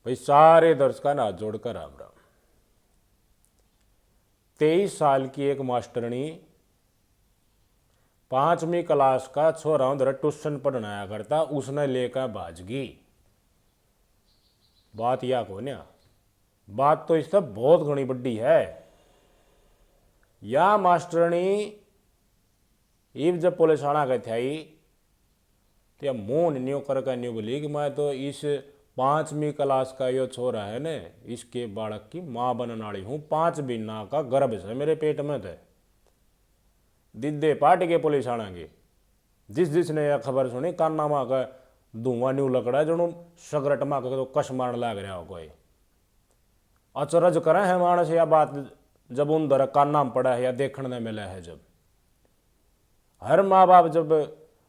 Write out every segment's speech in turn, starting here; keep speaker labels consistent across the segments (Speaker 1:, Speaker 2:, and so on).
Speaker 1: भाई सारे दर्शकों ने हाथ जोड़कर राम राम। 23 साल की एक मास्टरनी 5वीं क्लास का छोरा उधर ट्यूशन पढ़ाया करता, उसने लेकर भाजगी। बात या को ना, बात तो इससे बहुत घनी बड़ी है। या मास्टरनी इब जब पुलिस आना गए थे तो मुंह न्यू करके न्यू बोली कि मैं तो इस 5वीं क्लास का यो छोरा है ने, इसके बालक की माँ बनने वाली हूँ। 5 महीना का गर्भ है मेरे पेट में थे। दिद्दे पार्टी के पुलिस आना जिस जिसने यह खबर सुनी कान्ना माँ का धुआं न्यू लकड़ा जो सगरट माँ का तो कश मारने लग रहा हो। कोई अचरज करे है मानस या बात जब उन दर कान्ना में पड़ा है या देखने में मिला है। जब हर माँ बाप जब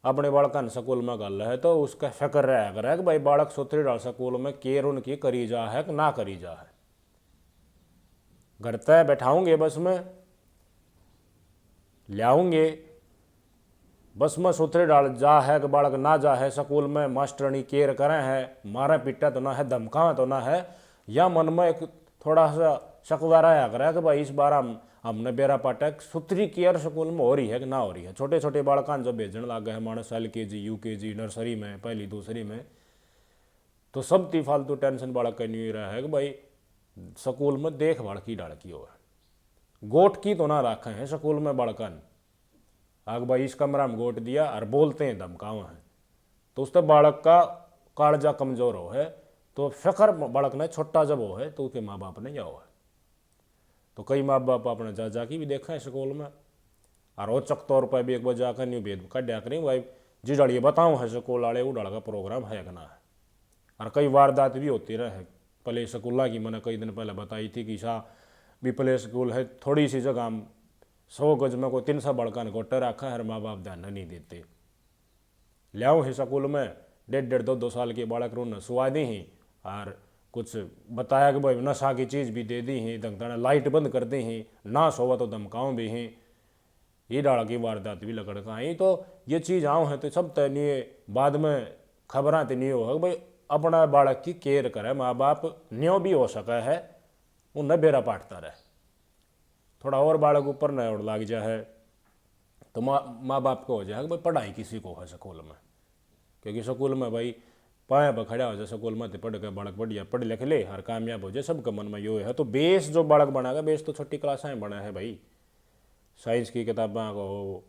Speaker 1: अपने बालक स्कूल में गल है तो उसका फिक्र रहा करे कि भाई बालक सुथरी डाल स्कूल में केयर उनकी करी जा है कि ना करी जा है। घर तय बैठाऊंगे बस में लियाऊंगे, बस में सुथरे डाल जा है कि बालक ना जा है स्कूल में मास्टरनी केयर करें है, मारे पीटा तो ना है, धमकावे तो ना है। या मन में एक थोड़ा सा शकवारा आया करे कि भाई इस बार हमने बेरा पाटा सुथरी केयर स्कूल में हो रही है कि ना हो रही है। छोटे छोटे बालकान जब भेजने लग गए है मानस LKG UKG नर्सरी में पहली दूसरी में, तो सब ती फालतू टेंशन बालक का नहीं रहा है कि भाई स्कूल में देखभाल की डाल की हो, गोट की तो ना रखे हैं स्कूल में बालकान। आग भाई इस कमरा में गोट दिया और बोलते हैं धमकावा है तो उससे बालक का कालजा कमजोर हो है। तो फिक्र बालक ने छोटा जब हो है तो उसके माँ बाप ने जाओ है। तो कई माँ बाप अपने जा जाके भी देखा है स्कूल में और औचक तौर पर भी एक बार जाकर न्यू भेद कड्या करें भाई जी डालिए बताऊँ है स्कूल वाले वो डाल का प्रोग्राम है कि ना है। और कई वारदात भी होती रहे प्ले स्कूल की। मैंने कई दिन पहले बताई थी कि शाह भी प्ले स्कूल है थोड़ी सी जगह 100 गज में कोई 300 बड़का ने गोटे रखा है, माँ बाप ध्यान नहीं देते। लियाओ है स्कूल में 1.5-2 साल के बालक रून सुवा दी ही और कुछ बताया कि भाई नशा की चीज़ भी दे दी ही, दंगताना लाइट बंद कर दी ही, ना सोवा तो धमकाओं भी ही, ये डाला की वारदात भी लकड़ का ही। तो ये चीज़ आओ है तो सब तय नहीं बाद में खबर तो नहीं हो भाई अपना बालक की केयर करे माँ बाप न्यो भी हो सका है उन्हें बेरा पाटता रहे। थोड़ा और बालक ऊपर न और लाग जाए तो माँ बाप को हो जाए भाई पढ़ाई किसी को है स्कूल में, क्योंकि स्कूल में भाई पाया पर खड़ा हो जाए स्कूल में तो पढ़ के बालक बढ़िया पढ़ लिख ले हर कामयाब हो जाए सबका मन में यो है। तो बेस जो बालक बनाएगा बेस तो छोटी क्लासें बना है भाई, साइंस की किताबों का हो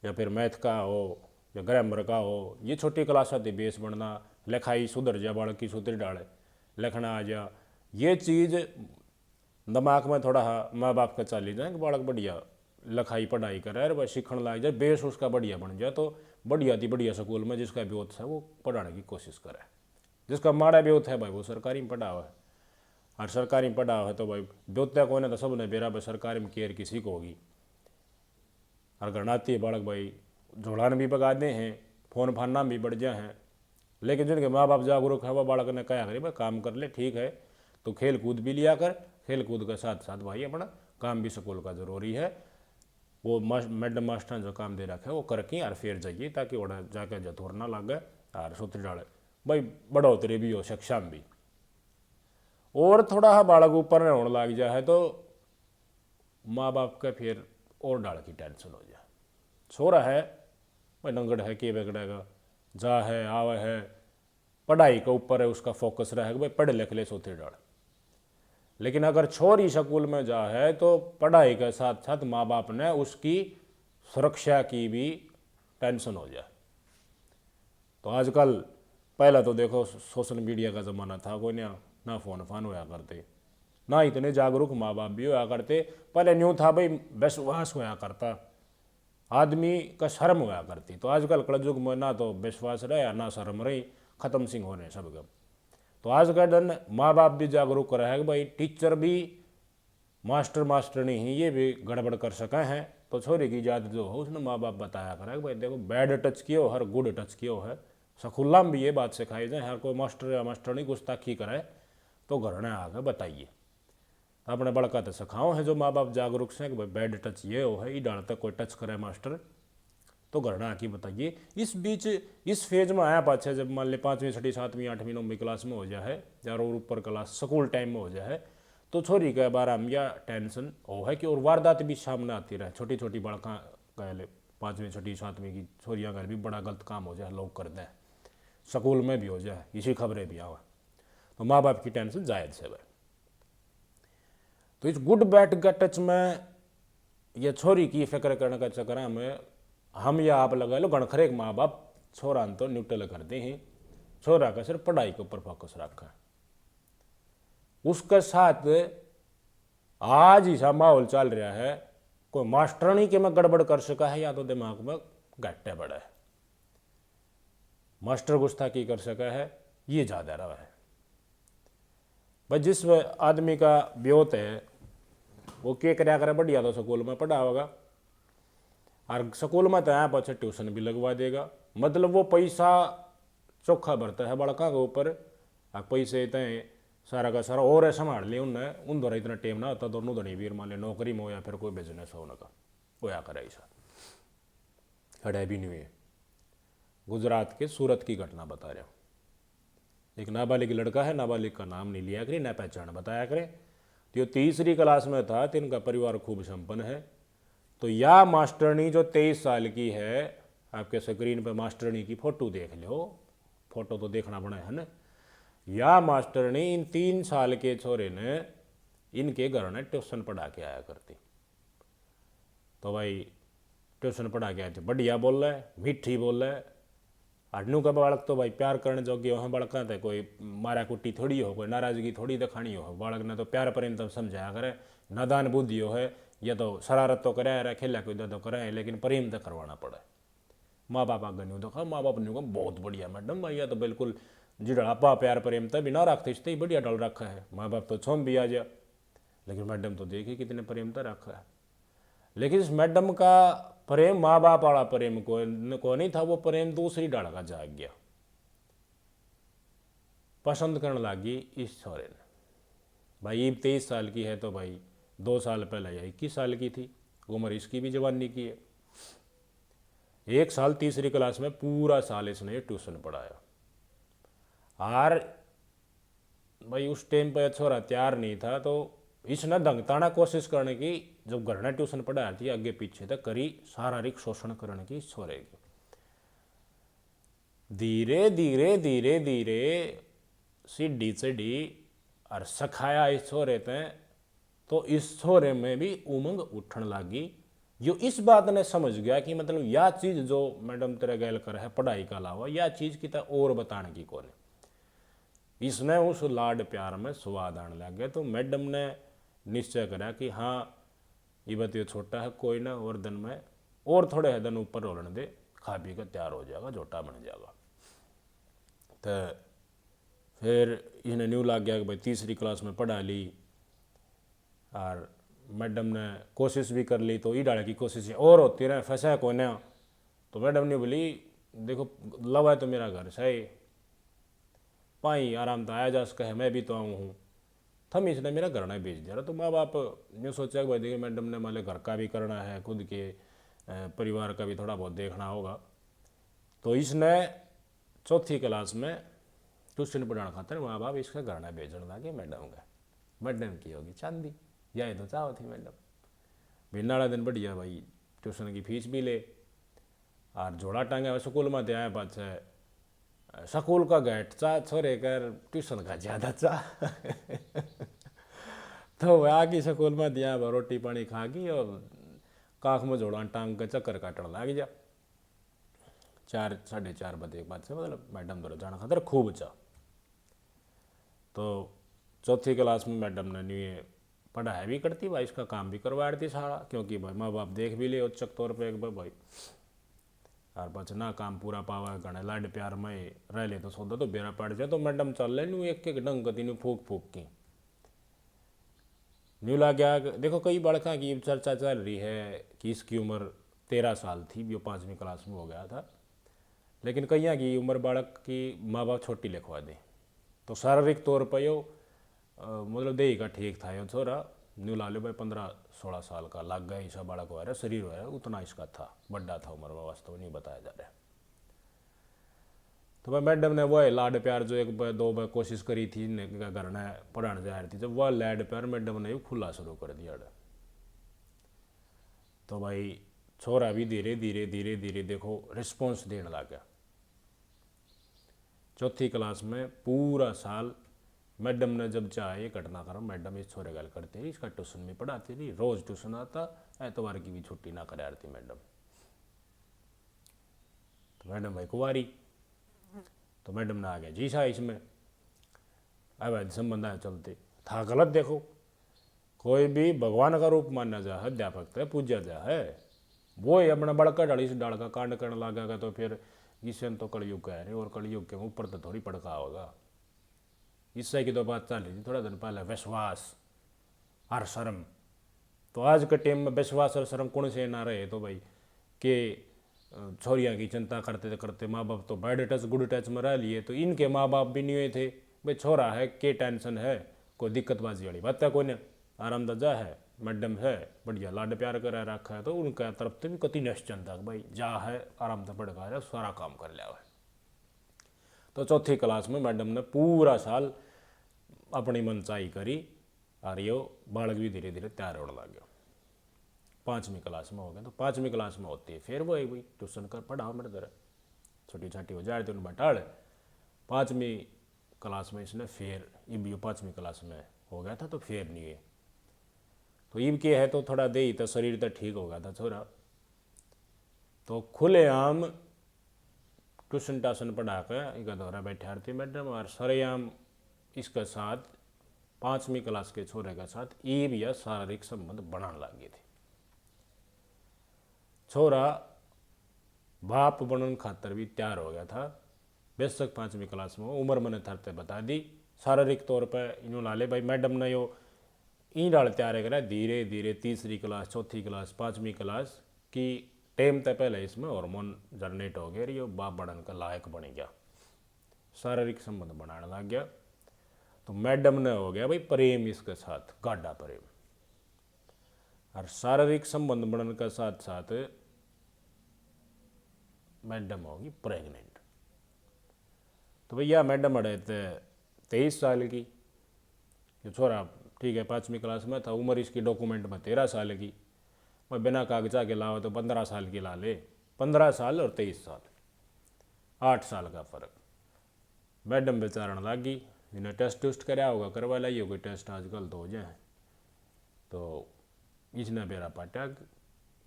Speaker 1: या फिर मैथ का हो या ग्रामर का हो, ये छोटी क्लास आती बेस बनना। लिखाई सुधर जाए बालक की सुधर डाले लिखना आ जा, ये चीज़ दिमाग में थोड़ा माँ बाप का चल जाए कि बालक बढ़िया लिखाई पढ़ाई करे और वह सीखने लग जाए, बेस उसका बढ़िया बन जाए। तो बढ़िया थी बढ़िया स्कूल में जिसका ब्योत है वो पढ़ाने की कोशिश करे, जिसका माड़ा ब्योत है भाई वो सरकारी में पढ़ा हुआ है। और सरकारी में पढ़ा हुआ है तो भाई ब्योत्या को तो सब ने बेरा भाई सरकारी में केयर किसी को होगी। और गणाती है बालक भाई झोलान भी पका दे हैं, फोन फानना भी बढ़ जाए हैं, लेकिन जिनके माँ बाप जागरूक है वह बालक ने कहा करे भाई काम कर ले ठीक है, तो खेल कूद भी लिया कर, खेल कूद के साथ साथ भाई अपना काम भी स्कूल का जरूरी है। वो मैडम मास्टर जो काम दे रखे वो करके और फिर जाइए ताकि वह जाके जतोर ना लगे और सूत्र डाले भाई बढ़ोतरी भी हो शिक्षा में भी। और थोड़ा बालक ऊपर होने लग जाए तो माँ बाप का फिर और डाल की टेंशन हो जाए। छोरा है भाई नंगड़ है के बिगड़ेगा जा है आवे है, पढ़ाई के ऊपर है उसका फोकस रहेगा भाई पढ़ लिख ले सोते डाल। लेकिन अगर छोरी स्कूल में जा है तो पढ़ाई के साथ साथ माँ बाप ने उसकी सुरक्षा की भी टेंशन हो जाए। तो आजकल पहला तो देखो सोशल मीडिया का ज़माना था, कोई ना फ़ोन फान होया करते ना इतने जागरूक माँ बाप भी होया करते। पहले न्यू था भाई विश्वास होया करता, आदमी का शर्म होया करती। तो आजकल कलयुग में ना तो विश्वास रहे ना शर्म रही, ख़त्म सिंह होने सब गम। तो आज का दिन माँ बाप भी जागरूक कर है कि भाई टीचर भी मास्टर नहीं ये भी गड़बड़ कर सके हैं। तो छोरी की जात जो हो उसने माँ बाप बताया करा कि भाई देखो बैड टच किया हर गुड टच किया है। स्कूल में भी ये बात सिखाई जाए हर कोई मास्टर या मास्टरनी गुस्ताखी करे तो घर ने आगे बताइए। अपने बड़का तो सिखाओ है जो माँ बाप जागरूक से कि भाई बैड टच ये हो है ये डालता कोई टच करे मास्टर तो घरना आके बताइए। इस बीच इस फेज में आया पाछा जब मान ले 5वीं 6वीं 7वीं 8वीं 9वीं क्लास में हो जाए या और ऊपर क्लास स्कूल टाइम में हो जाए तो छोरी के बारे में या टेंशन हो है कि और वारदात भी सामने आती रहे। छोटी छोटी बड़का कह 5वीं 6वीं 7वीं की छोरियाँ घर भी बड़ा गलत काम हो जाए लोग कर दें, स्कूल में भी हो जाए, इसी खबरें भी आवा, तो माँ बाप की टेंशन जायज़ है भाई। तो इस गुड बैड का टच में ये छोरी की फिक्र करने का चक्कर में हम या आप लगा लो गणखरे माँ बाप छोरा तो न्यूट्रल करते हैं, छोरा का सिर्फ पढ़ाई के ऊपर फोकस रखा है। उसके साथ आज ही सा माहौल चल रहा है, कोई मास्टरनी के में गड़बड़ कर सका है या तो दिमाग में घट्टे बड़ा है, मास्टर गुस्ताखी कर सका है, ये ज़्यादा रहा है भाई। जिस आदमी का ब्योत है वो क्या कराया करे, बढ़िया तो स्कूल में पढ़ा होगा और स्कूल में तो यहाँ पाछे ट्यूशन भी लगवा देगा, मतलब वो पैसा चोखा भरता है बड़का के ऊपर, पैसे इतने सारा का सारा और संभाल लिया उनने, उन द्वारा इतना टेम ना होता दोनों धनी वीर मान ले नौकरी में हो या फिर कोई बिजनेस हो उनका होया करे ऐसा खड़ा भी नहीं हुए। गुजरात के सूरत की घटना बता रहा हूँ, एक नाबालिग लड़का है, नाबालिग का नाम नहीं लिया करे, न पहचान बताया करे, तो ये 3री क्लास में था, तो इनका परिवार खूब संपन्न है। तो या मास्टरनी जो 23 साल की है, आपके स्क्रीन पर मास्टरनी की फोटो देख लो, फोटो तो देखना पड़ा है ना, या मास्टरनी इन 3 साल के छोरे ने इनके घर ने ट्यूशन पढ़ा के आया करती। तो भाई ट्यूशन पढ़ा के आए थे, बढ़िया बोल रहा है, मीठी बोल रहा है, अडनू का बालक तो भाई प्यार करने जोगे हो, बालक थे कोई मारा कुट्टी थोड़ी हो, कोई नाराजगी थोड़ी दिखानी हो, बालक ने तो प्यार प्रेम तब समझाया करे, नादान बुद्धि हो है, या तो शरारत तो कराया रहा, खेला कूदा तो कराए, लेकिन प्रेम तो करवाना पड़े। माँ बाप आगे नहीं देखा, माँ बाप ने कहा बहुत बढ़िया मैडम भाई, या तो बिल्कुल जिड़ा आपा प्यार प्रेम तभी ना रखते इससे ही बढ़िया डल रखा है, माँ बाप तो छोम भी आ जा, लेकिन मैडम तो देखी कितने प्रेम तो रखा है। लेकिन इस मैडम का प्रेम माँ बाप वाला प्रेम को नहीं था, वो प्रेम दूसरी डाल का जाग गया, पसंद करने लगी इस छोरे ने। भाई ये 23 साल की है, तो भाई 2 साल पहले या 21 साल की थी, उम्र इसकी भी जवानी की है। 1 साल 3री क्लास में पूरा साल इसने ट्यूशन पढ़ाया, और भाई उस टाइम पर छोरा तैयार नहीं था, तो इसने दंगताना कोशिश करने की, जब घर ने ट्यूशन पढ़ाया थी आगे पीछे तक करी, शारीरिक शोषण करने की छोरे की। धीरे धीरे धीरे धीरे सीढ़ी चढ़ी और सखाया इस छोरे ते, तो इस छोरे में भी उमंग उठन लगी। जो इस बात ने समझ गया कि मतलब यह चीज़ जो मैडम तेरे गैल कर है पढ़ाई का अलावा, यह चीज़ की और बताने की कौन है, इसने उस लाड प्यार में स्वाद आने लग गया। तो मैडम ने निश्चय करा कि हाँ ये बात ये छोटा है, कोई ना और दिन में और थोड़े है दिन ऊपर रोलने दे, खा पी कर तैयार हो जाएगा, जोटा बन जाएगा। तो फिर इन्हें न्यू लग गया कि भाई 3री क्लास में पढ़ा ली, और मैडम ने कोशिश भी कर ली, तो ई डाले की कोशिश और होती रहे, फंसा कोई ना। तो मैडम ने बोली देखो लव है तो मेरा घर सही, पाई आराम तो आया जा सका है, मैं भी तो आऊँ हूँ, थम इसने मेरा घर ना भेज दिया। तो माँ बाप ने सोचा कि भाई देखिए मैडम ने मान घर का भी करना है, खुद के परिवार का भी थोड़ा बहुत देखना होगा। तो इसने 4थी क्लास में ट्यूशन पढ़ाने खातर माँ बाप इसका घर ना भेजने लगे मैडम का। मैडम की होगी चांदी, यही तो चाहो थी मैडम, महीना वाला दिन बढ़िया भाई ट्यूशन की फीस भी ले, और जोड़ा टांगे स्कूल में आया पाछे स्कूल का गेट चा छोरे कर, ट्यूशन का ज़्यादा चा तो वह आगे स्कूल में दिया रोटी पानी खा गई और काख में जोड़ा टांग के चक्कर काटने लग जा। 4 साढ़े 4 बजे के बाद से मतलब मैडम द्वारा जाना खातर खूब चा। तो 4थी क्लास में मैडम ने नहीं पढ़ाई भी करती भाई, इसका काम भी करवा रही थी सारा, क्योंकि भाई माँ बाप देख भी ले उच्चक तौर पर एक बार भाई, और पाछे ना काम पूरा पावा घने लाड प्यार में रह ले तो सौदा तो बेरा पड़ जाए। तो मैडम चल ले नू एक एक ढंग गति फूक फूक की न्यू ला गया। देखो कई बड़का की चर्चा चल रही है कि इसकी उम्र 13 साल थी, जो 5वीं क्लास में हो गया था, लेकिन कईया की उम्र बालक की माँ बाप छोटी लिखवा दे। तो शारीरिक तौर पर यो मतलब देही का ठीक था यो छोरा, न्यू ला लो भाई 15-16 साल का लग गया ऐसा बालक हो रहा है, शरीर हो रहा है उतना इसका था, बड़ा था उम्र में, वास्तव नहीं बताया जा रहा है। तो भाई मैडम ने वो लाड प्यार जो एक दो बार कोशिश करी थी घर ने पढ़ाने जा रही थी, जब वह लाड प्यार मैडम ने खुला शुरू कर दिया। तो भाई छोरा भी धीरे धीरे धीरे धीरे देखो रिस्पॉन्स देने लगा। चौथी क्लास में पूरा साल मैडम ने जब चाहे घटनाक्रम मैडम इस छोरे गल करते रही, इसका ट्यूशन में पढ़ाती रही, रोज ट्यूशन आता, एतवार की भी छुट्टी ना करा रही मैडम। तो मैडम भाई कुंवारी, तो मैडम ने आ गया जी सा इसमें अवैध संबंध है चलते था, गलत देखो, कोई भी भगवान का रूप माना जा है, अध्यापक तो पूजा जा है, वो ही अपना बड़का डाली से डाल का कांड करने लगेगा तो फिर इससे तो कलयुग कह रहे, और कलयुग के ऊपर तो थोड़ी पड़का होगा। इससे की तो बात चल रही थी थोड़ा दिन पहले, विश्वास और शर्म। तो आज के टाइम में विश्वास और शर्म कौन से ना रहे, तो भाई के छोरियाँ की चिंता करते करते माँ बाप तो बैड टच गुड टच में रह लिए, तो इनके माँ बाप भी नहीं हुए थे, भाई छोरा है के टेंशन है, कोई दिक्कतबाजी वाली बात है कोई ने, आराम दजा है, मैडम है बढ़िया लाड प्यार कर रखा है, तो उनका तरफ से भी कति निश्चिंत था भाई जा है आराम से पढ़ा है, सारा काम कर लिया है। तो चौथी क्लास में मैडम ने पूरा साल अपनी मनचाही करी और यो बालक भी धीरे धीरे तैयार होने लग गया। 5वीं क्लास में हो गया, तो 5वीं क्लास में होती है फिर वो एक भाई ट्यूशन कर पढ़ाओ मेरे तरह, छोटी छाटी हो जाए तो उन बटाड़। 5वीं क्लास में इसने फिर इब 5वीं क्लास में हो गया था, तो फिर नहीं है, तो इब के है तो थोड़ा दे तो शरीर तो ठीक हो गया था छोरा, तो खुलेआम ट्यूशन टाशन पढ़ा कर एक दौरा बैठे आरती मैडम, और सरेआम इसके साथ 5वीं क्लास के छोरे के साथ ईब या शारीरिक संबंध बनाने लगी थी। छोरा बाप बनने खातर भी तैयार हो गया था, बेशक 5वीं क्लास में उम्र मैंने थरते बता दी, शारीरिक तौर पर इन्हों लाले भाई मैडम ने यो इन डाल तैयार करा धीरे धीरे, तीसरी क्लास, चौथी क्लास, 5वीं क्लास की टाइम तक पहले इसमें हार्मोन जनरेट हो गया, ये बाप बनने का लायक बन गया, शारीरिक संबंध बनाने लग गया। तो मैडम ने हो गया भाई प्रेम इसके साथ, गाढ़ा प्रेम, और शारीरिक संबंध बनने के साथ साथ मैडम होगी प्रेग्नेंट। तो भैया मैडम अड़े 23 साल की, जो छोरा ठीक है 5वीं क्लास में था, उम्र इसकी डॉक्यूमेंट में 13 साल की, मैं बिना कागजा के लाओ तो 15 साल की ला ले, 15 साल और 23 साल, 8 साल का फ़र्क। मैडम बेचारण लागी, इन्हें टेस्ट टूस्ट कराया होगा, करवा लाई होगी टेस्ट आजकल तो हो जाए, तो इसने बेरा पाटा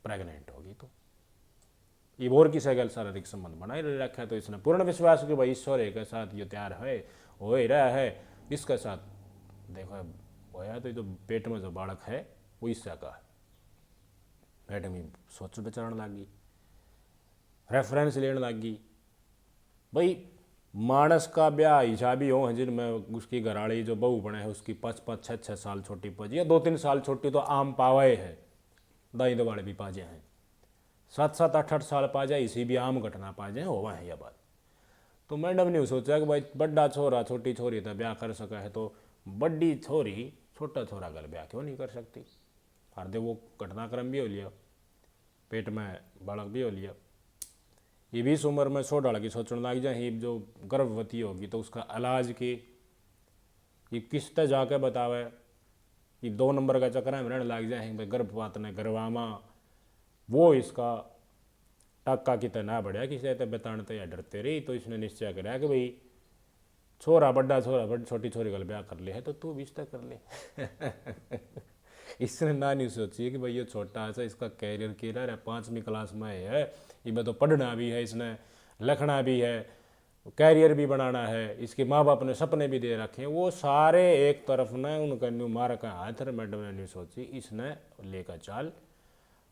Speaker 1: प्रेग्नेंट होगी, तो ये और किसी गल शारीरिक संबंध बनाए रखा है, तो इसने पूर्ण विश्वास कि भाई ईश्वर के साथ ये तैयार है हो ही रहा है, इसके साथ देखो होया, तो ये जो पेट में जो बालक है वो इससे का है। मैडम ही सोच विचारण लगी, रेफरेंस लेने लगी, भाई मानस का ब्याह हिसाबी हो जिनमें उसकी घराड़ी जो बहू बने है उसकी 5-5, 6-6 साल छोटी पजी, या 2-3 साल छोटी तो आम पावे है, दाई दवाड़े भी पाजे हैं, 7-7, 8-8 साल पा जाए इसी भी आम घटना पा जाए होवा है यह बात। तो मैडम ने सोचा कि भाई बड़ा छोरा छोटी छोरी तो ब्याह कर सका है, तो बड़ी छोरी छोटा छोरा गल ब्याह क्यों नहीं कर सकती, हर दे वो घटनाक्रम भी हो लिया, पेट में बालक भी हो लिया, ये 20 उम्र में 100 डाल की सोचने लग जाए, जो गर्भवती होगी तो उसका इलाज की ये किस तरह जाके बतावे, ये 2 नंबर का चक्कर में रहने लग जाए, भाई गर्भपात ने करवामा, वो इसका टक्का कितना ना बढ़िया किसी तो बताने या डरते रही, तो इसने निश्चय कराया कि भाई छोरा बड़ा छोटी छोरी का ब्याह कर ले है, तो तू भी इसका कर ले। इसने ना नहीं सोची कि भाई ये छोटा सा इसका कैरियर किलर है, 5वीं क्लास में है, इसमें तो पढ़ना भी है, इसने लिखना भी है, कैरियर भी बनाना है, इसके माँ बाप ने सपने भी दे रखे हैं, वो सारे एक तरफ न उनका न्यू मार का हाथ है। मैडम ने नहीं सोची, इसने लेकर चाल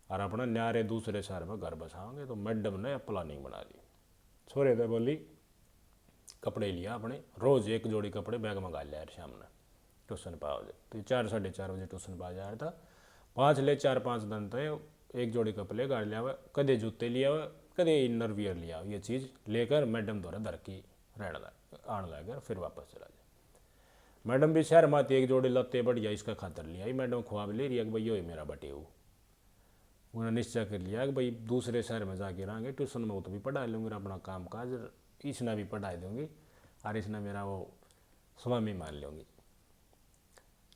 Speaker 1: और अपना न्यारे दूसरे शहर में घर बसाओगे, तो मैडम ने प्लानिंग बना ली। छोरे थे बोली कपड़े लिया अपने, रोज़ एक जोड़ी कपड़े बैग मंगा लिया यार, शाम ने ट्यूशन पा जाए, तो 4-4:30 बजे ट्यूशन पा जा रहा था, 4-5 दिन तो एक जोड़ी कपड़े गाड़ लिया हुआ, कदे जूते लिया हुआ, कदे इनर वियर लिया, ये चीज़ लेकर मैडम द्वारा दर की रहने लग आने लगा, फिर वापस चला जाए। मैडम भी शहर में आती, एक जोड़ी लत्ते बढ़िया इसका खातर लिया, मैडम ख्वाब ले रही है कि भाई यो मेरा बटे हो। उन्होंने निश्चय कर लिया कि भाई दूसरे शहर में जाके रहेंगे, ट्यूशन में वो तो भी पढ़ा लूँगी, अपना काम काज इसने भी पढ़ाई दूंगी और इसने मेरा वो स्वामी मान लूँगी।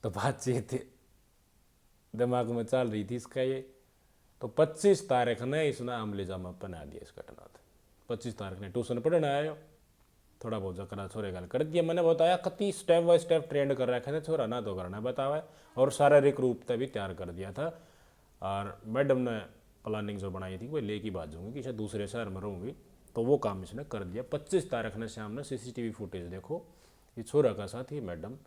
Speaker 1: तो बातचीत दिमाग में चल रही थी इसका ये। तो 25 तारीख ने इसने अमली जामा बना दिया इस घटना से। 25 तारीख ने ट्यूशन पढ़ने आया, थोड़ा बहुत जकरा छोरे गल कर दिया, मैंने बताया कति स्टेप बाय स्टेप ट्रेंड कर रखे थे छोरा, ना तो करना बतावा, और शारीरिक रूप से भी तैयार कर दिया था। और मैडम ने प्लानिंग जो बनाई थी वो लेके बाजूंगी कि शायद दूसरे शहर में रहूँगी, तो वो काम इसने कर दिया। 25 तारीख ने शाम ने CCTV फुटेज देखो, ये छोरा का साथ ही मैडम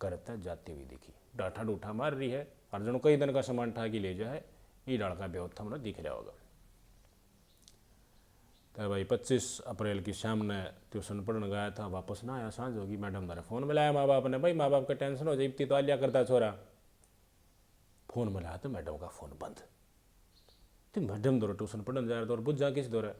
Speaker 1: करता जाती हुई दिखी, डाठा डूठा मार रही है, और जनो कई दिन का सामान ठा के ले जाए, ये लड़का बेहोता हमने दिख रहा होगा। तो भाई 25 अप्रैल की शाम ने ट्यूशन पढ़ने गया था, वापस ना आया, सांझ होगी, मैडम ने फ़ोन मिलाया माँ बाप ने, भाई माँ बाप का टेंशन हो जाए, इतनी तो आलिया करता छोरा। फ़ोन मिलाया तो मैडम का फ़ोन बंद। तो मैडम दौरे ट्यूशन पढ़ने जा रहे तो, और बुझ जा किस दौरे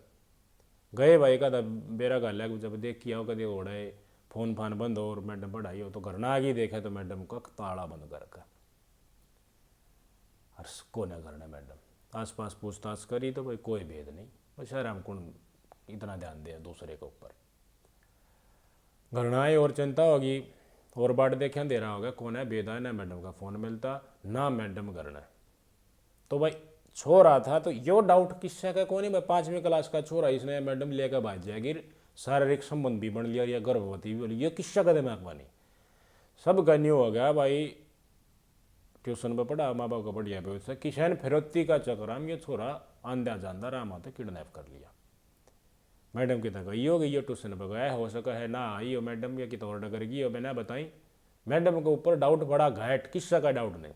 Speaker 1: गए भाई का बेरा गाल है, जब देख किया हो कभी ओढ़ा है, फ़ोन फान बंद हो और मैडम पढ़ाई हो, तो घर ना आगे देखा तो मैडम का ताला बंद करके, और कोने करना मैडम आस पास पूछताछ करी तो भाई कोई भेद नहीं, बस आराम कौन इतना ध्यान दे दूसरे के ऊपर। घर ना आए और चिंता होगी, और बाट देखे अंधेरा हो गया, कौन है बेदा है, ना मैडम का फ़ोन मिलता ना मैडम करना। तो भाई छोरा था तो यो डाउट किससे का कौन है भाई, 5वीं क्लास का छोरा, इसने मैडम लेकर भाज जाएगी, शारीरिक संबंध भी बन लिया या गर्भवती भी बोली, ये किस्सा का दिमाग बनी। सब का न्यू हो गया भाई, ट्यूशन पर पढ़ा, माँ बाप का बढ़िया व्यवस्था, किसान फिरौती का चक्राम ये छोरा आंदा जानदा राम आते किडनैप कर लिया। मैडम की तक गई हो ट्यूशन पर गया, हो सका है ना आई हो मैडम, या कि तो और डगर गई हो, मैंने बताई मैडम के ऊपर डाउट बड़ा घाट, किस्सा का डाउट नहीं,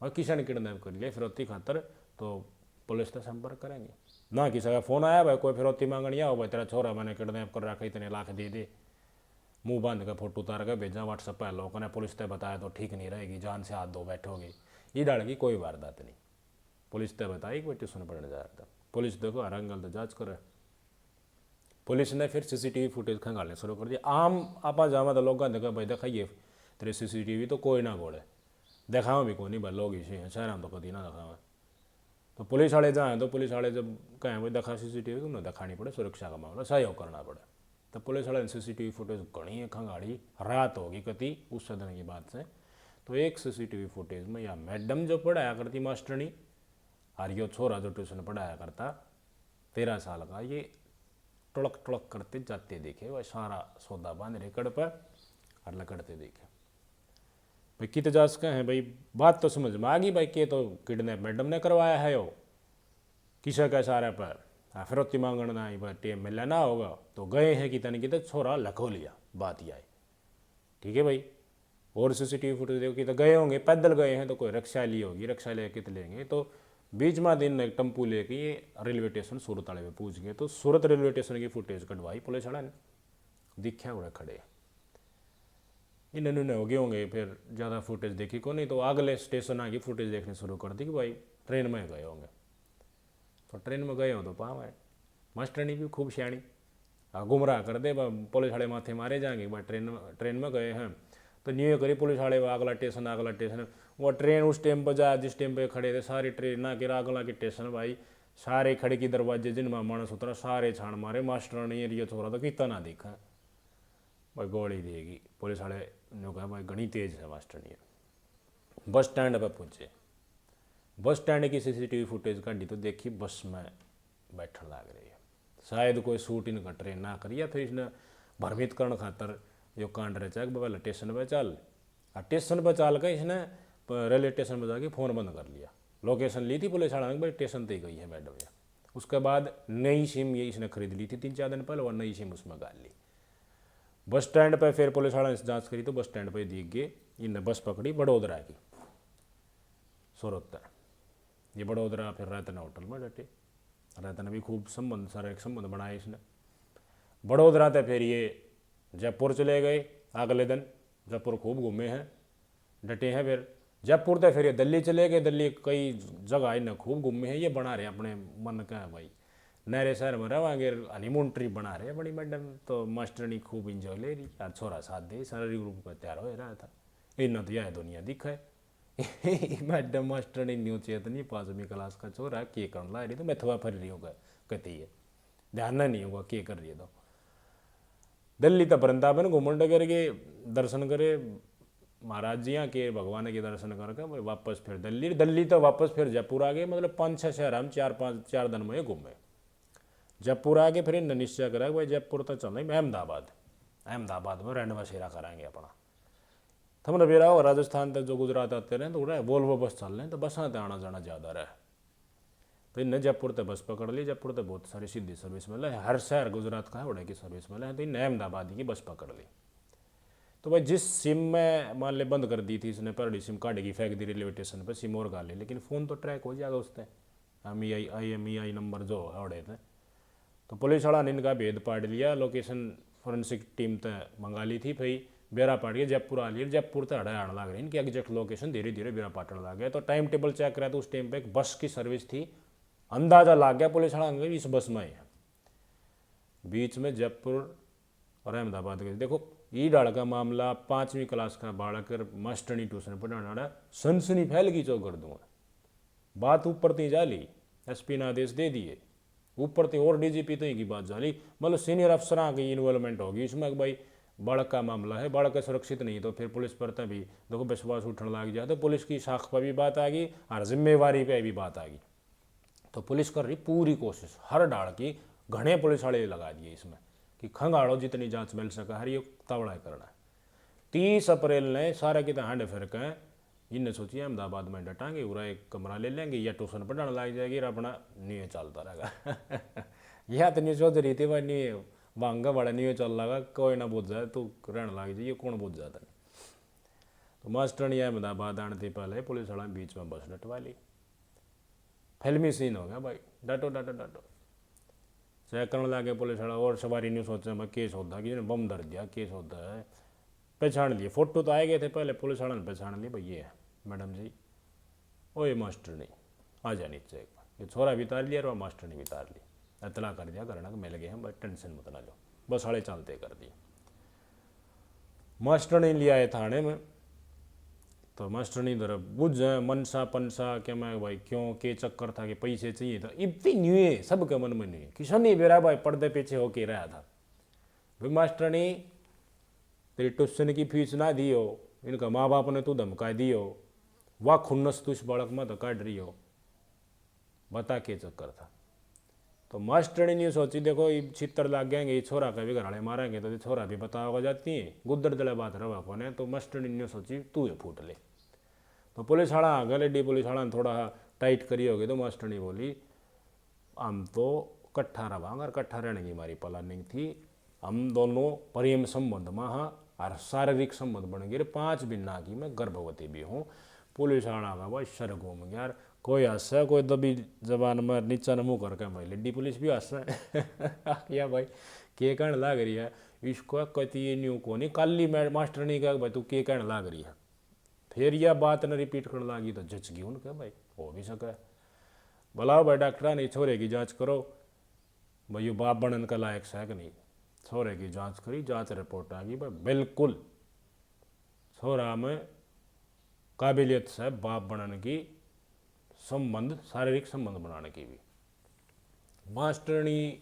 Speaker 1: और किसान किडनैप कर लिया फिरौती खातर, तो पुलिस से संपर्क करेंगे ना। किसी का फ़ोन आया भाई कोई फिरौती मांगनी आओ भाई, तेरा छोरा मैंने किडनैप कर रखा, इतने लाख दे दे, मुंह बांध कर फोटो उतार कर भेजा व्हाट्सएप पर, लोगों ने पुलिस से बताया तो ठीक नहीं रहेगी, जान से हाथ धो बैठोगे, ये डाल की कोई वारदात नहीं। पुलिस ने बताई कोई ट्यूशन पढ़ने जा रहा था, पुलिस देखो हर एंगल तो जाँच करे। पुलिस ने फिर CCTV फुटेज खंगालने शुरू कर दिया। आम आपा जावा तो लोग देखा भाई दिखाइए तेरे CCTV, तो कोई ना गोड़े दिखावा भी कौन नहीं भाई, लोग इसे शहर में तो कभी ना दिखावा। तो पुलिस वाले जाए तो पुलिस वाले जब कहें भाई देखा CCTV, तो उन्हें दिखानी पड़े, सुरक्षा का मामला सहयोग करना पड़े। तो पुलिस वाले ने CCTV फुटेज घनी खंगाड़ी, रात होगी कति उस दिन की बात से। तो एक CCTV फुटेज में या मैडम जो पढ़ाया करती मास्टरनी, और यो छोरा जो ट्यूशन पढ़ाया करता 13 साल का, ये टुड़क टुड़क करते जाते देखे, वह सारा सौदा बांध रहे कड़ पर और लकड़ते देखे। भाई कित जा सके हैं भाई, बात तो समझ में आ गई भाई, के तो किडनैप मैडम ने करवाया है, यो किसे का सारे पर फिरौती मांगना ही भाई टेम मिला ना होगा, तो गए हैं कितने कितने छोरा लखो लिया, बात ही आई। ठीक है भाई, और CCTV फुटेज देखो कि तो गए होंगे, पैदल गए हैं तो कोई रक्षा ली होगी, रक्षा ले कित लेंगे, तो बीच में दिन एक टम्पू लेके ये रेलवे स्टेशन सूरत वाले में पूछ गए, तो सूरत रेलवे स्टेशन की फुटेज कटवाई पुलिस वाला ने, दिखा उड़े खड़े इन्होंने हो गए होंगे, फिर ज़्यादा फुटेज देखी को नहीं, तो अगले स्टेशन आगे फुटेज देखने शुरू कर दी कि भाई ट्रेन में गए होंगे। तो ट्रेन में गए हो तो पाँव है, मास्टरनी भी खूब सियाणी, गुमराह कर दे, पुलिस वाले माथे मारे जाएंगे भाई ट्रेन में गए हैं, तो न्यू करी पुलिस वाले अगला स्टेशन, वो ट्रेन उस टाइम पर जाए जिस टाइम पे खड़े थे, सारी ट्रेन ना के अगला के स्टेशन भाई, सारे खिड़की दरवाजे जिनमें मानस उतरा सारे छाण मारे, मास्टर ने ये छोरा तो कितना ना देखा भाई, गोली देगी। पुलिस वाले ने कहा भाई घनी तेज है मास्टर ने। बस स्टैंड पर पहुँचे, बस स्टैंड की CCTV फुटेज काटी तो देखी बस में बैठन लग रही है, शायद कोई शूट इनका ट्रेन ना करी, या फिर इसने भ्रमित करने खातर जो कांड रहे चाहे पहले स्टेशन पर चल, और स्टेशन पर चल के इसने रेलवे स्टेशन पर जाके फ़ोन बंद कर लिया, लोकेशन ली थी पुलिस वाला ने भाई स्टेशन तक गई है मैडम या। उसके बाद नई सिम ये इसने खरीद ली थी 3-4 दिन पहले, और नई सिम उसमें डाल ली। बस स्टैंड पर फिर पुलिस वाला ने जाँच करी तो बस स्टैंड पर दिख गए, इनने बस पकड़ी बड़ोदरा की सूरत तक, ये बड़ोदरा फिर रतन होटल में डटे, रतन भी खूब संबंध सारे संबंध बनाए इसने। बड़ोदरा तक फिर ये जयपुर चले गए, अगले दिन जयपुर खूब घूमे हैं, डटे हैं। फिर जयपुर तक फिर ये दिल्ली चले गए, दिल्ली कई जगह इन्हें खूब घूमे हैं, ये बना रहे अपने मन का है भाई, नहरे शहर में रवांगे, हनीमून ट्रिप बना रहे बड़ी मैडम, तो मास्टरनी खूब इंजॉय ले रही, यार छोरा साथ दे शारीरिक रूप का तैयार हो रहा था। इन तो यह दुनिया दिखा है मैडम मास्टरनी न्यू चेतनी 5वीं क्लास का छोरा के करने ला रही, तो मैं थवा फर रही होगा कहती है, ध्यान नहीं होगा के कर रही है। तो दिल्ली तो वृंदावन घूमन डगर के दर्शन करे महाराज जी यहाँ के भगवान के दर्शन करके भाई वापस फिर दिल्ली, दिल्ली तो वापस फिर जयपुर आ गए, मतलब 5-6 शहर हम 4 दिन में घूमे। जयपुर आ गए फिर इन्हें निश्चय करा कि भाई जयपुर तो चलना ही अहमदाबाद, अहमदाबाद में रेंड बसेरा कराएंगे अपना। थमने बेरा हो राजस्थान तक जो गुजरात आते रहे तो रहे वोल्वो बस चल रहे तो बसा तो आना जाना ज़्यादा रहे, तो इन्हें जयपुर तक बस पकड़ ली। जयपुर तक बहुत सारी सीधी सर्विस मिले, हर शहर गुजरात का है उड़े की सर्विस मिले, तो इन्हें अहमदाबाद की बस पकड़ ली। तो भाई जिस सिम में मान ले बंद कर दी थी इसने, पहली सिम काटेगी फेंक दी रेलवे स्टेशन पर, सिम और गा ली, लेकिन फ़ोन तो ट्रैक हो जाएगा उससे, IMEI नंबर जो है उड़े थे। तो पुलिस वाला ने इनका भेद पाड़ लिया, लोकेशन फोरेंसिक टीम तक मंगा ली थी, फिर बेरा पाट के जयपुर आ लिया। जयपुर तक हड़ा आने लग रही इनकी एग्जैक्ट लोकेशन, धीरे धीरे बेरा पाटने लग गया। तो टाइम टेबल चेक करा तो उस टाइम पे एक बस की सर्विस थी, अंदाजा लग गया पुलिस वाला इस बस में है, बीच में जयपुर और अहमदाबाद के। देखो ई डाल का मामला 5वीं क्लास का बालक मास्टरनी ट्यूशन पढ़ाने वाला सनसनी फैल गई, चौ कर दूंगा बात ऊपर ती जा ली, SP ने आदेश दे दिए, ऊपर ती और DGP तो की बात जाली, मतलब सीनियर अफसरां की इन्वॉल्वमेंट होगी इसमें कि भाई बालक का मामला है, बालक सुरक्षित नहीं, तो फिर पुलिस पर तभी देखो विश्वास उठने लग जाए, तो पुलिस की साख पर भी बात आ गई और जिम्मेवारी पे भी बात आ गई। तो पुलिस कर रही पूरी कोशिश, हर डाल की घने पुलिस वाले लगा दिए इसमें कि खंगाड़ो जितनी जांच मिल सका हर ये तावड़ा करना है। 30 अप्रैल ने सारे की हांड फिर के इनने सोची अहमदाबाद में डटांगे, पूरा एक कमरा ले लेंगे या ट्यूशन पढ़ाने लग जाएगी और अपना न्यू चलता रहेगा यह तो नहीं सोच रही थी भाई न्यू भांगा बड़ा न्यू चल लगा, कोई ना बुझ जाए तू रहने लग जाइए, कौन बुझ जाता नहीं। तो मास्टरनी अहमदाबाद आने से पहले पुलिस वाला बीच में बस डटवा ली, फिल्मी सीन हो गया भाई, डटो डटो डटो चेक करने लगे पुलिस वाला। और सवारी नहीं सोचा मैं केस होता कि बम धर दिया केस होता है, पहचान लिए, फोटो तो आए गए थे पहले, पुलिस वाला ने पहचान लिए भाई ये है मैडम जी, ओ ये मास्टर नहीं आ जा नीचे, एक बार ये छोरा भी तार लिया और मास्टर ने भी तार ली, इतला कर दिया करना कि मिल गए हम, बस टेंशन मत ना लो, बस साले चलते कर दिए। मास्टर ने लिया है थाने में, तो मास्टर नहीं तरफ बुझ जाए मनसा पंसा क्या मैं भाई क्यों के चक्कर था कि पैसे चाहिए था, इतनी न्यू है सबके मन में नहीं, किशन नहीं बेरा भाई पर्दे पीछे होके रहा था भाई मास्टर ने तेरी ट्यूशन की फीस ना दी हो, इनका माँ बाप ने तू धमका दी हो, वाह खुन्नस तुझ बालक में तो काट रही हो, बता के चक्कर था। तो मास्टर ने नहीं सोची देखो ये छितर लाग गएंगे, ये छोरा का भी घर वाले मारेंगे तो ये छोरा भी बता होगा जाती है गुद्दर दले बात रवा को ने, तो मास्टर ने नहीं सोची तू ये फूट ले। तो पुलिस वाला आगे लेडी पुलिस वाला ने थोड़ा टाइट करी होगी, तो मास्टर ने बोली हम तो कट्ठा रवांग और कट्ठा रहने की हमारी प्लानिंग थी, हम दोनों प्रेम संबंध में हाँ और शारीरिक संबंध बन गए, 5 महीना की मैं गर्भवती भी हूँ। पुलिस वाला का भाई सर घूम गया, कोई हंस है कोई दबी जबान में नीचा मुँह करके भाई लेडी पुलिस भी हंस या भाई के कहने लाग रही है इसको कहती ये न्यू को नहीं काली मास्टर नहीं कहा भाई तू के कहने लाग रही है, फिर यह बात न रिपीट करने लगी तो जच गई उनका भाई हो भी सका, बुलाओ भाई डॉक्टर ने छोरे की जांच करो भाई ये बाप बनने का लायक है कि नहीं। छोरे की जांच करी, जांच रिपोर्ट आ गई भाई बिल्कुल छोरा में काबिलियत से बाप बनने की संबंध, शारीरिक संबंध बनाने की भी। मास्टरनी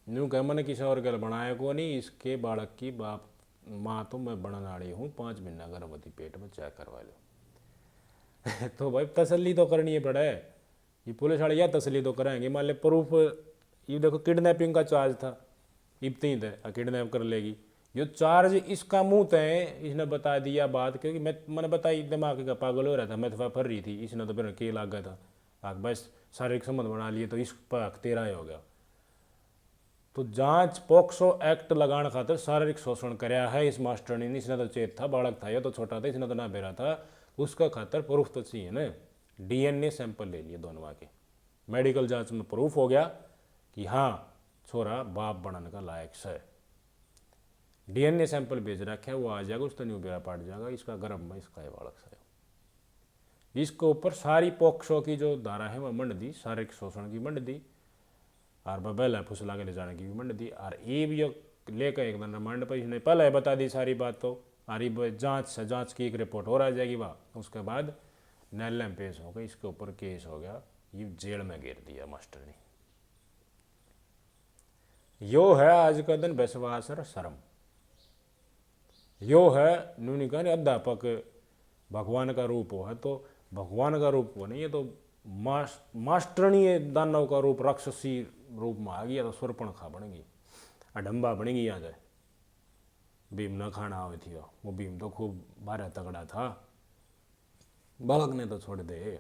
Speaker 1: न्यू कह मैंने किसी और घर बनाया को नहीं, इसके बालक की बाप माँ तो मैं बनने वाली हूँ, 5 महीना गर्भवती पेट में चेक करवा लो तो भाई तसल्ली तो करनी है पड़े, ये पुलिस वाले यह तसल्ली तो कराएंगे, मान ले प्रूफ ये देखो किडनैपिंग का चार्ज था इतनी थे किडनैप कर लेगी, ये चार्ज इसका मुँह तय इसने बता दिया बात, क्योंकि मैंने बताई दिमाग का पागल हो रहा था, मैं तो फर रही थी, इसने तो फिर के लाग गया था आग बस शारीरिक संबंध बना लिए तो इस पर 13 हो गया। तो जांच पोक्सो एक्ट लगाने खातर शारीरिक शोषण कराया है इस मास्टर ने, इसने तो चेत था बालक था, या तो छोटा था इसने तो ना बेरा था, उसका खातर प्रूफ तो चाहिए ना, DNA सैंपल ले लिए दोनों के, मेडिकल जांच में प्रूफ हो गया कि हाँ छोरा बाप बनने का लायक है, DNA सैंपल भेज रखा है वो आ जाएगा, उस तो न्यू बेरा पाट जाएगा, इसका गर्भ में इसका ये बालक है। इसके ऊपर सारी पोक्सो की जो धारा है वह मंड दी, शारीरिक शोषण की मंड दी, और पहले फुसला के ले जाने की भी मंड दी। और ये भी लेकर एक दिन रिमांड पर इसने पहले बता दी सारी बात। तो आरी जांच की एक रिपोर्ट और आ जाएगी वहाँ, उसके बाद न्यायालय में पेश हो गई, इसके ऊपर केस हो गया, ये जेल में घेर दिया मास्टर ने। यो है आज का दिन विश्वास और शर्म। यो है नूनी कहा अध्यापक भगवान का रूप हो है, तो भगवान का रूप हो नहीं, ये तो मास्टरनी दानव का रूप राक्षसी रूप में आ गया। तो सुरपणखा बन गई, अडम्बा बन गई। आ जाए भीम न खाना आवे थी, वो भीम तो खूब भारा तगड़ा था, बालक ने तो छोड़ दे।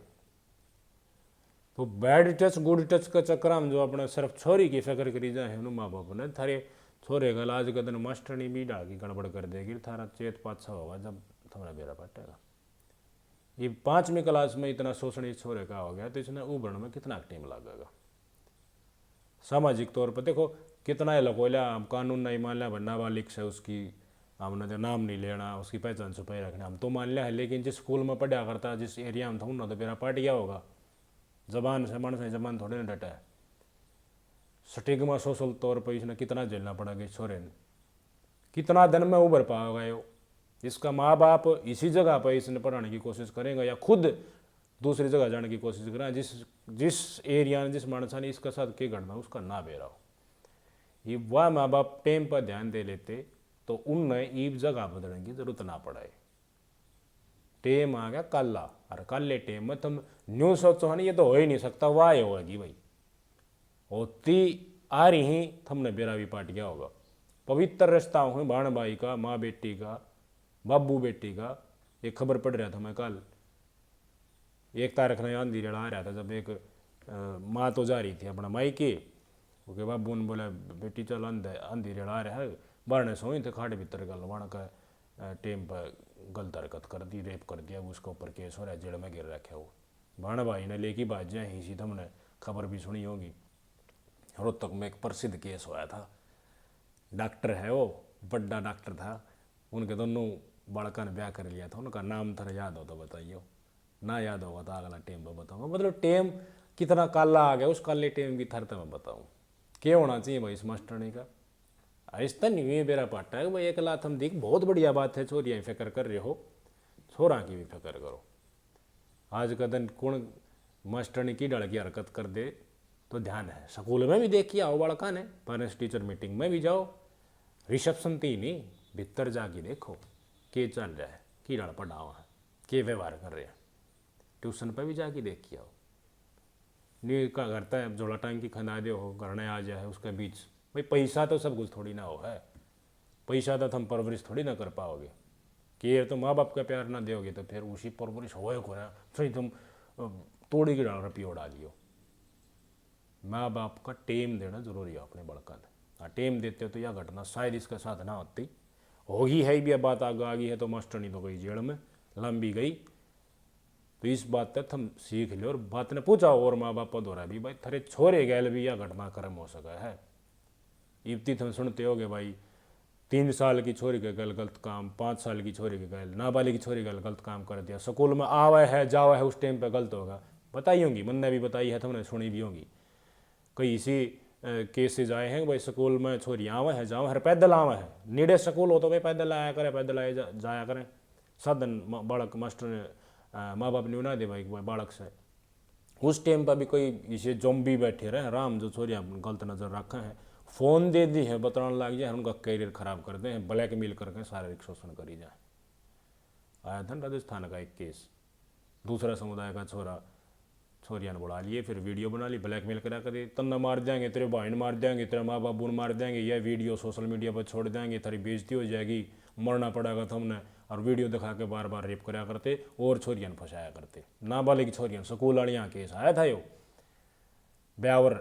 Speaker 1: तो बैड टच गुड टच का चक्कर में जो अपने सिर्फ छोरी की फिक्र करी जाए माँ बाप ने, थारे छोरे का आज का दिन मास्टरनी भी डाल की गड़बड़ कर देगी, थारा चेत पाछा होगा जब तुम्हारा बेरा पटेगा। ये 5वीं क्लास में इतना शोषण इस छोरे का हो गया, तो इसने उभरने में कितना टाइम लगेगा। सामाजिक तौर पर देखो कितना लकोला, हम कानून नहीं मान लिया, नाबालिग से उसकी हमने नाम नहीं लेना, उसकी पहचान छुपाई रखना, हम तो मान लिया है। लेकिन जिस स्कूल में पढ़ा करता, जिस एरिया में था, उन्होंने तो मेरा पाट गया होगा। जबान से मन से जबान थोड़े ना डटा है। स्टिग्मा सोशल तौर पर इसने कितना झेलना पड़ेगा इस छोरे ने, कितना दिन में उभर पाएगा यो। इसका माँ बाप इसी जगह पर इसने पढ़ाने की कोशिश करेंगे या खुद दूसरी जगह जाने की कोशिश करें, जिस एरिया ने जिस मानसा ने इसके साथ क्या घटना उसका ना बेरा हो। ये वह माँ बाप टेम पर ध्यान दे लेते तो उनने ईब जगह बदलने की जरूरत ना पड़े। टेम आ गया काला, और काले टेम में तुम न्यू सोचो है ना, ये तो हो ही नहीं सकता, वाह होगी भाई होती आ रही ही तुमने बेरा भी पाट गया होगा। पवित्र रिश्ता हुए बाण भाई का, माँ बेटी का, बाबू बेटी का। एक खबर पढ़ रहा था मैं कल, 1 तारीख ने आंधी रेड़ा आ रहा था, जब एक माँ तो जा रही थी अपना मायके, ओके बाबू ने बोला बेटी चल आंधी रेड़ा आ रहा है, बारने सोई थे खाट भीतर गल वहाँ का टेम पर गलत हरकत कर दी, रेप कर दिया, उसके ऊपर केस हो रहा है, जेल में गिर रखे वो। बाण भाई ने लेके बाज जाए ही सी, हमने खबर भी सुनी होगी। रोहतक में एक प्रसिद्ध केस हुआ था, डॉक्टर है वो, बड़ा डॉक्टर था, उनके दोनों बालका ने ब्याह कर लिया था, उनका नाम था याद हो तो बताइए, ना याद होगा तो अगला टेम पर बताऊँगा। मतलब टेम कितना काला आ गया, उस काले टेम की थर मैं बताऊँ क्या होना चाहिए भाई इस मास्टरनी का। ऐसा नहीं हुई बेरा पाटा है भाई, एक लात हम देख बहुत बढ़िया बात है, छोरियाँ फिक्र कर रहे हो, छोरा की भी फिक्र करो। आज का दिन कौन मास्टरनी की डर की हरकत कर दे तो ध्यान है। स्कूल में भी देखिए आओ बालका ने, पेरेंट्स टीचर मीटिंग में भी जाओ, रिसेप्शन थी नहीं, भीतर जाके देखो के चल रहा है, की डर पड़ा हुआ है, के व्यवहार कर रहे हैं। ट्यूशन पर भी जाके देखिए आओ, नहीं का करता है जोड़ा टाइम की खंदा दे हो घरने आ जाए उसके बीच। भाई पैसा तो सब कुछ थोड़ी ना हो है, पैसा तो तुम परवरिश थोड़ी ना कर पाओगे। केयर तो माँ बाप का प्यार ना दोगे तो फिर उसी परवरिश हो को ना, फिर तुम तोड़ी के डाल रपियो डालियो। माँ बाप का टेम देना जरूरी है अपने बड़का ने। हाँ टेम देते हो तो यह घटना शायद इसके साथ ना होती, होगी है भी। बात आगे आ गई है तो मास्टरनी तो गई जेल में, लंबी गई। तो इस बात तक हम सीख लियो और बात ने पूछा और माँ बाप द्वारा भी, भाई थरे छोरे गैल भी यह घटना कर्म हो सका है। इब्ती तुम सुनते हो गए भाई 3 साल की छोरी के गल गलत काम, 5 साल की छोरी के गल, नाबालिग की छोरी गल गलत काम कर दिया, स्कूल में आवा है जावा है उस टाइम पे गलत होगा। बताई होंगी, मन ने भी बताई है, तुमने सुनी भी होंगी। कई इसी केसेज आए हैं भाई स्कूल में छोरी आवा है जावा है, पैदल आवा है, नेड़े स्कूल हो तो भाई पैदल आया करे, पैदल आए जाया करें। साधन बालक मास्टर ने माँ बाप ने ना दे भाई बालक से। उस टाइम पर भी कोई इसे जोम्बी बैठे रहे राम जो छोरियाँ गलत नज़र रखे हैं, फ़ोन दे दी है बताने लग जाए, उनका करियर खराब करते हैं, ब्लैकमेल करके शारीरिक शोषण करी जाए। आया था राजस्थान का एक केस, दूसरा समुदाय का छोरिया ने बुला लिए, फिर वीडियो बना ली, ब्लैकमेल करा कर दी, तन्ना मार देंगे, तेरे भाई ने मार देंगे, तेरे माँ बाबू ने मार देंगे, यह वीडियो सोशल मीडिया पर छोड़ देंगे, तेरी बेइज्जती हो जाएगी, मरना पड़ेगा तुमने। और वीडियो दिखा के बार बार रेप कराया करते और छोरियाँ फंसाया करते, नाबालिग छोरियाँ। स्कूल वाली यहाँ केस आया था यो ब्यावर,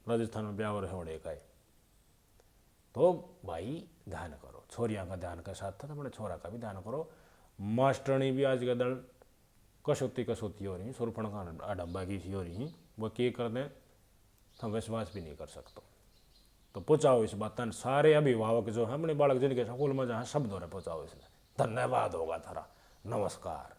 Speaker 1: राजस्थान में ब्यावर होड़े का। तो भाई ध्यान करो, छोरियाँ का ध्यान के साथ था तो अपने छोरा का भी ध्यान करो। मास्टरनी भी आज का दल कसौती हो रही, सुरपणखा डब्बा की सी हो रही, वह के कर दें हम विश्वास भी नहीं कर सकते। तो पहुँचाओ इस बात, सारे अभिभावक जो है अपने बालक जिनके स्कूल में जहाँ शब्द हो रहे पहुँचाओ इसने। धन्यवाद होगा थारा, नमस्कार।